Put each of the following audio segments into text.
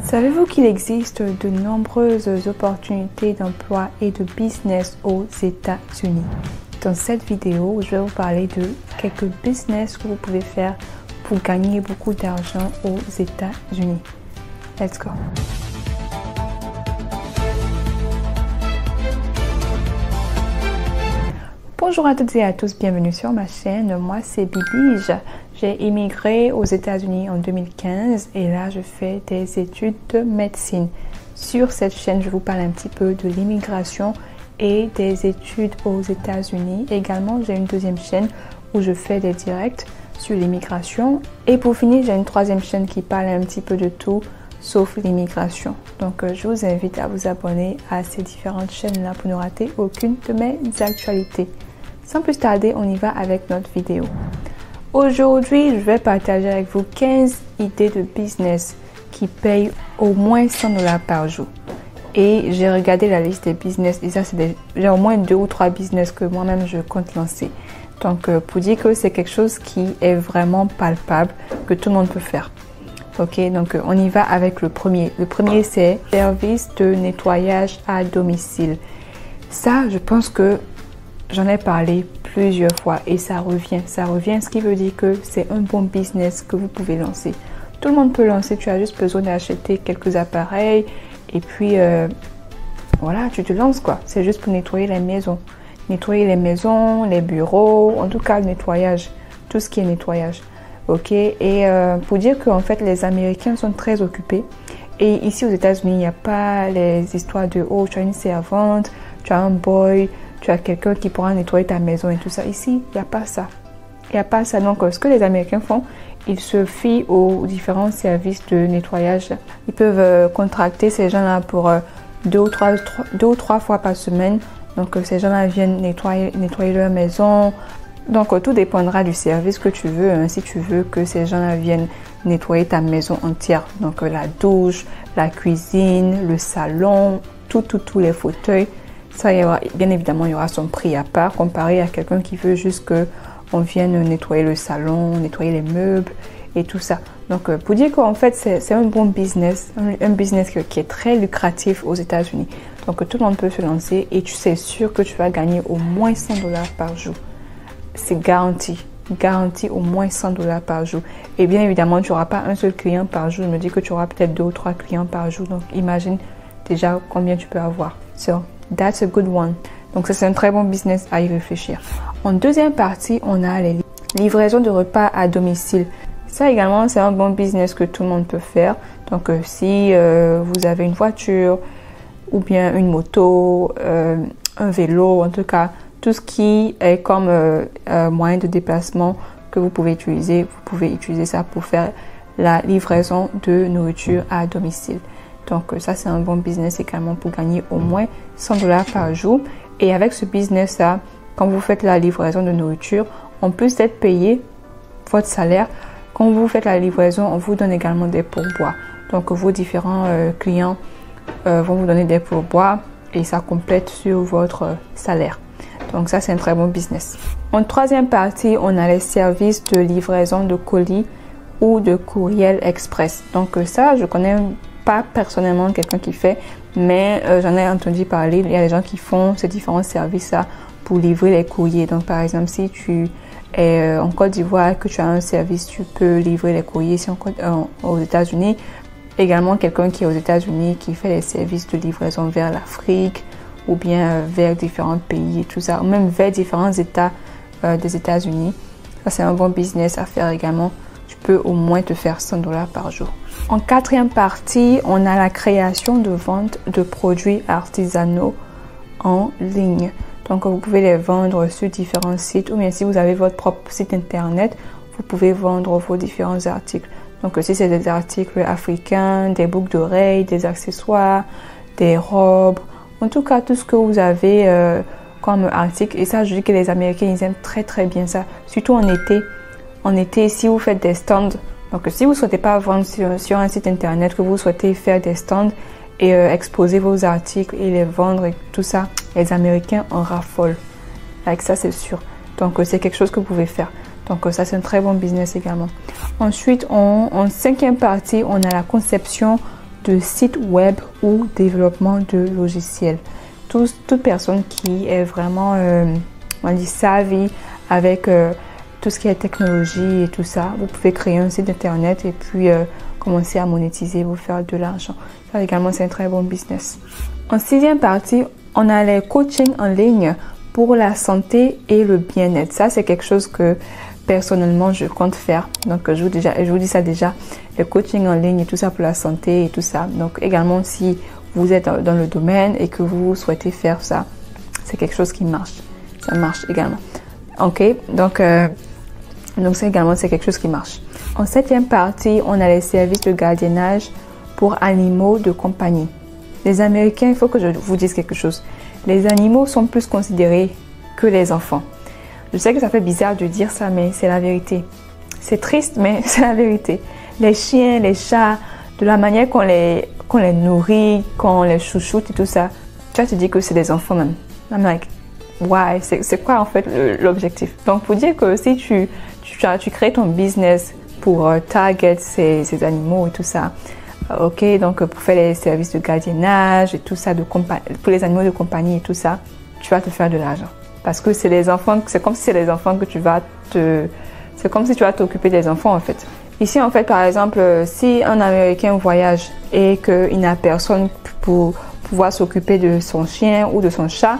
Savez-vous qu'il existe de nombreuses opportunités d'emploi et de business aux États-Unis? Dans cette vidéo, je vais vous parler de quelques business que vous pouvez faire pour gagner beaucoup d'argent aux États-Unis. Let's go! Bonjour à toutes et à tous, bienvenue sur ma chaîne. Moi c'est Bibi. J'ai immigré aux États-Unis en 2015 et là je fais des études de médecine. Sur cette chaîne, je vous parle un petit peu de l'immigration et des études aux États-Unis. Également, j'ai une deuxième chaîne où je fais des directs sur l'immigration. Et pour finir, j'ai une troisième chaîne qui parle un petit peu de tout sauf l'immigration. Donc je vous invite à vous abonner à ces différentes chaînes-là pour ne rater aucune de mes actualités. Sans plus tarder, on y va avec notre vidéo. Aujourd'hui, je vais partager avec vous 15 idées de business qui payent au moins $100 par jour. Et j'ai regardé la liste des business et ça, j'ai au moins 2 ou 3 business que moi-même je compte lancer. Donc, pour dire que c'est quelque chose qui est vraiment palpable, que tout le monde peut faire. Ok, donc on y va avec le premier. Le premier, c'est service de nettoyage à domicile. Ça, je pense que j'en ai parlé plusieurs fois et ça revient, ce qui veut dire que c'est un bon business que vous pouvez lancer. Tout le monde peut lancer, tu as juste besoin d'acheter quelques appareils et puis voilà, tu te lances quoi. C'est juste pour nettoyer les maisons. Nettoyer les maisons, les bureaux, en tout cas le nettoyage, tout ce qui est nettoyage. Ok, et pour dire qu'en fait les Américains sont très occupés et ici aux États-Unis, il n'y a pas les histoires de oh, tu as une servante, tu as un boy, tu as quelqu'un qui pourra nettoyer ta maison et tout ça. Ici, il n'y a pas ça. Il n'y a pas ça. Donc, ce que les Américains font, ils se fient aux différents services de nettoyage. Ils peuvent contracter ces gens-là pour 2 ou 3 fois par semaine. Donc, ces gens-là viennent nettoyer leur maison. Donc, tout dépendra du service que tu veux. Hein. Si tu veux que ces gens-là viennent nettoyer ta maison entière. Donc, la douche, la cuisine, le salon, tous les fauteuils. Ça, bien évidemment, il y aura son prix à part comparé à quelqu'un qui veut juste qu'on vienne nettoyer le salon, nettoyer les meubles et tout ça. Donc, pour dire qu'en fait, c'est un bon business, un business qui est très lucratif aux États-Unis. Donc, tout le monde peut se lancer et tu sais sûr que tu vas gagner au moins $100 par jour. C'est garanti. Garanti au moins $100 par jour. Et bien évidemment, tu n'auras pas un seul client par jour. Je me dis que tu auras peut-être 2 ou 3 clients par jour. Donc, imagine déjà combien tu peux avoir. So, that's a good one. Donc, ça, c'est un très bon business à y réfléchir. En deuxième partie, on a les livraisons de repas à domicile. Ça également, c'est un bon business que tout le monde peut faire. Donc, si vous avez une voiture ou bien une moto, un vélo, en tout cas, tout ce qui est comme moyen de déplacement que vous pouvez utiliser ça pour faire la livraison de nourriture à domicile. Donc ça, c'est un bon business également pour gagner au moins $100 par jour. Et avec ce business-là, quand vous faites la livraison de nourriture, en plus d'être payé votre salaire, quand vous faites la livraison, on vous donne également des pourboires. Donc vos différents clients vont vous donner des pourboires et ça complète sur votre salaire. Donc ça, c'est un très bon business. En troisième partie, on a les services de livraison de colis ou de courriel express. Donc ça, je connais pas personnellement quelqu'un qui fait, mais j'en ai entendu parler. Il y a des gens qui font ces différents services-là pour livrer les courriers. Donc par exemple, si tu es en Côte d'Ivoire, que tu as un service, tu peux livrer les courriers ici aux États-Unis. Également, quelqu'un qui est aux États-Unis qui fait les services de livraison vers l'Afrique ou bien vers différents pays et tout ça, ou même vers différents États des États-Unis. Ça, c'est un bon business à faire également. Tu peux au moins te faire $100 par jour. En quatrième partie, on a la création de vente de produits artisanaux en ligne. Donc, vous pouvez les vendre sur différents sites ou bien si vous avez votre propre site internet, vous pouvez vendre vos différents articles. Donc, si c'est des articles africains, des boucles d'oreilles, des accessoires, des robes, en tout cas, tout ce que vous avez comme article. Et ça, je dis que les Américains, ils aiment très très bien ça. Surtout en été. En été, si vous faites des stands. Donc, si vous ne souhaitez pas vendre sur un site internet, que vous souhaitez faire des stands et exposer vos articles et les vendre et tout ça, les Américains en raffolent. Avec ça, c'est sûr. Donc, c'est quelque chose que vous pouvez faire. Donc, ça, c'est un très bon business également. Ensuite, en cinquième partie, on a la conception de sites web ou développement de logiciels. Toute personne qui est vraiment on dit savvy avec tout ce qui est technologie et tout ça, vous pouvez créer un site internet et puis commencer à monétiser, vous faire de l'argent. Ça également, c'est un très bon business. En 6e partie, on a les coachings en ligne pour la santé et le bien-être. Ça, c'est quelque chose que personnellement, je compte faire. Donc, je vous dis ça déjà, les coachings en ligne et tout ça pour la santé et tout ça. Donc, également, si vous êtes dans le domaine et que vous souhaitez faire ça, c'est quelque chose qui marche. Ça marche également. Ok, donc c'est quelque chose qui marche. En 7e partie, on a les services de gardiennage pour animaux de compagnie. Les Américains, il faut que je vous dise quelque chose. Les animaux sont plus considérés que les enfants. Je sais que ça fait bizarre de dire ça, mais c'est la vérité. C'est triste, mais c'est la vérité. Les chiens, les chats, de la manière qu'on les nourrit, qu'on les chouchoute et tout ça, tu vas te dire que c'est des enfants même. I'm like, why? C'est quoi en fait l'objectif? Donc, pour dire que si tu crées ton business pour target ces animaux et tout ça, ok, donc pour faire les services de gardiennage et tout ça, pour les animaux de compagnie et tout ça, tu vas te faire de l'argent. Parce que c'est les enfants, c'est comme si c'est les enfants que c'est comme si tu vas t'occuper des enfants en fait. Ici en fait, par exemple, si un Américain voyage et qu'il n'a personne pour pouvoir s'occuper de son chien ou de son chat,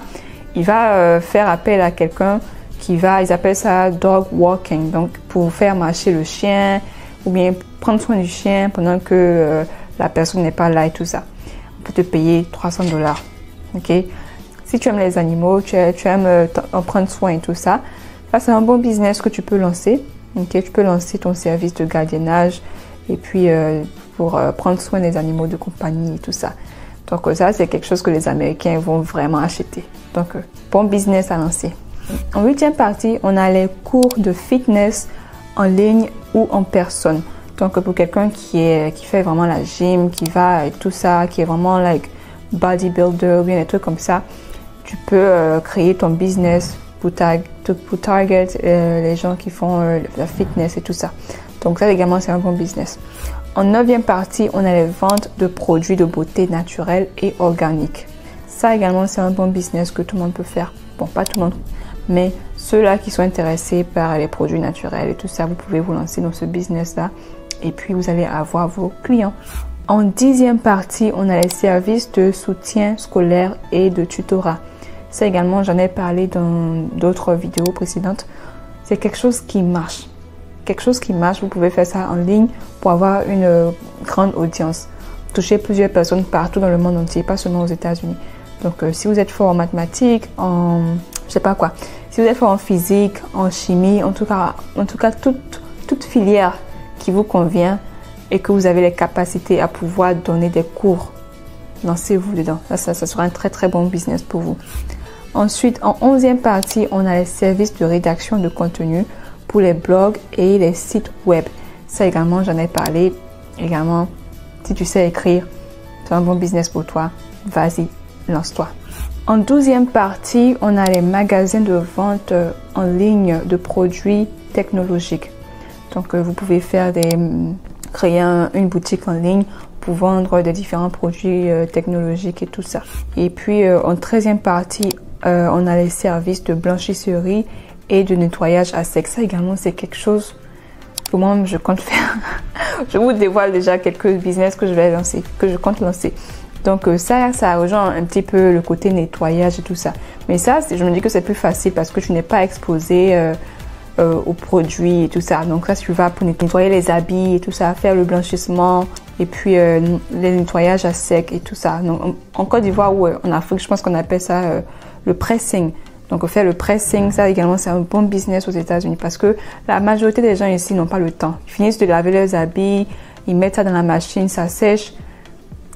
il va faire appel à quelqu'un ils appellent ça dog walking, donc pour faire marcher le chien ou bien prendre soin du chien pendant que la personne n'est pas là et tout ça. On peut te payer $300. Ok? Si tu aimes les animaux, tu aimes en prendre soin et tout ça, là c'est un bon business que tu peux lancer. Ok? Tu peux lancer ton service de gardiennage et puis pour prendre soin des animaux de compagnie et tout ça. Donc ça c'est quelque chose que les Américains vont vraiment acheter. Donc bon business à lancer. En 8e partie, on a les cours de fitness en ligne ou en personne. Donc pour quelqu'un qui fait vraiment la gym, qui va et tout ça, qui est vraiment like bodybuilder ou bien des trucs comme ça, tu peux créer ton business pour target les gens qui font la fitness et tout ça. Donc ça également c'est un bon business. En 9e partie, on a les ventes de produits de beauté naturels et organiques. Ça également c'est un bon business que tout le monde peut faire. Bon, pas tout le monde, mais ceux-là qui sont intéressés par les produits naturels et tout ça, vous pouvez vous lancer dans ce business-là et puis vous allez avoir vos clients. En 10e partie, on a les services de soutien scolaire et de tutorat. Ça également, j'en ai parlé dans d'autres vidéos précédentes. C'est quelque chose qui marche. Quelque chose qui marche, vous pouvez faire ça en ligne pour avoir une grande audience. Toucher plusieurs personnes partout dans le monde entier, pas seulement aux États-Unis. Donc, si vous êtes fort en mathématiques, je sais pas quoi, si vous êtes fort en physique, en chimie, en tout cas toute filière qui vous convient et que vous avez les capacités à pouvoir donner des cours, lancez-vous dedans. Ça sera un très très bon business pour vous. Ensuite, en 11e partie, on a les services de rédaction de contenu pour les blogs et les sites web. Ça également, j'en ai parlé. Également, si tu sais écrire, c'est un bon business pour toi. Vas-y, lance-toi. En 12e partie, on a les magasins de vente en ligne de produits technologiques. Donc, vous pouvez créer une boutique en ligne pour vendre des différents produits technologiques et tout ça. Et puis, en 13e partie, on a les services de blanchisserie et de nettoyage à sec. Ça également, c'est quelque chose que moi, je compte faire. Je vous dévoile déjà quelques business que je compte lancer. Donc ça rejoint un petit peu le côté nettoyage et tout ça. Mais ça, je me dis que c'est plus facile parce que tu n'es pas exposé aux produits et tout ça. Donc là, tu vas pour nettoyer les habits et tout ça, faire le blanchissement et puis les nettoyages à sec et tout ça. Donc en Côte d'Ivoire ou en Afrique, je pense qu'on appelle ça le pressing. Donc faire le pressing, ça également, c'est un bon business aux États-Unis parce que la majorité des gens ici n'ont pas le temps. Ils finissent de laver leurs habits, ils mettent ça dans la machine, ça sèche.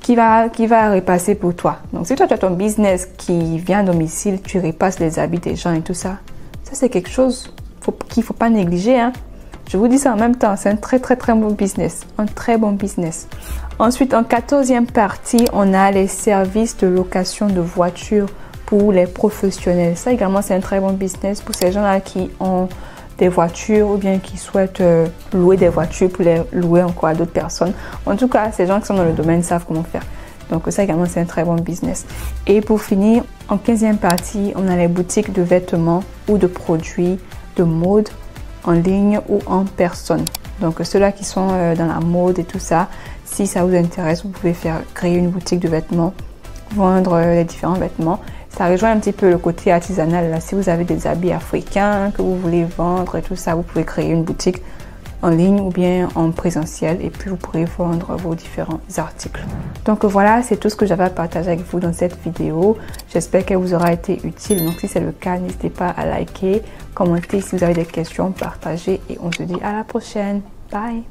Qui va repasser pour toi. Donc, si toi, tu as ton business qui vient à domicile, tu repasses les habits des gens et tout ça, ça, c'est quelque chose qu'il ne faut pas négliger. Hein. Je vous dis ça en même temps, c'est un très, très, très bon business. Un très bon business. Ensuite, en 14e partie, on a les services de location de voitures pour les professionnels. Ça également, c'est un très bon business pour ces gens-là qui ont des voitures ou bien qui souhaitent louer des voitures pour les louer encore à d'autres personnes. En tout cas, ces gens qui sont dans le domaine savent comment faire. Donc ça également, c'est un très bon business. Et pour finir, en 15e partie, on a les boutiques de vêtements ou de produits de mode en ligne ou en personne. Donc ceux-là qui sont dans la mode et tout ça, si ça vous intéresse, vous pouvez créer une boutique de vêtements, vendre les différents vêtements. Ça rejoint un petit peu le côté artisanal. Là. Si vous avez des habits africains que vous voulez vendre et tout ça, vous pouvez créer une boutique en ligne ou bien en présentiel et puis vous pourrez vendre vos différents articles. Donc voilà, c'est tout ce que j'avais à partager avec vous dans cette vidéo. J'espère qu'elle vous aura été utile. Donc si c'est le cas, n'hésitez pas à liker, commenter si vous avez des questions, partager et on se dit à la prochaine. Bye!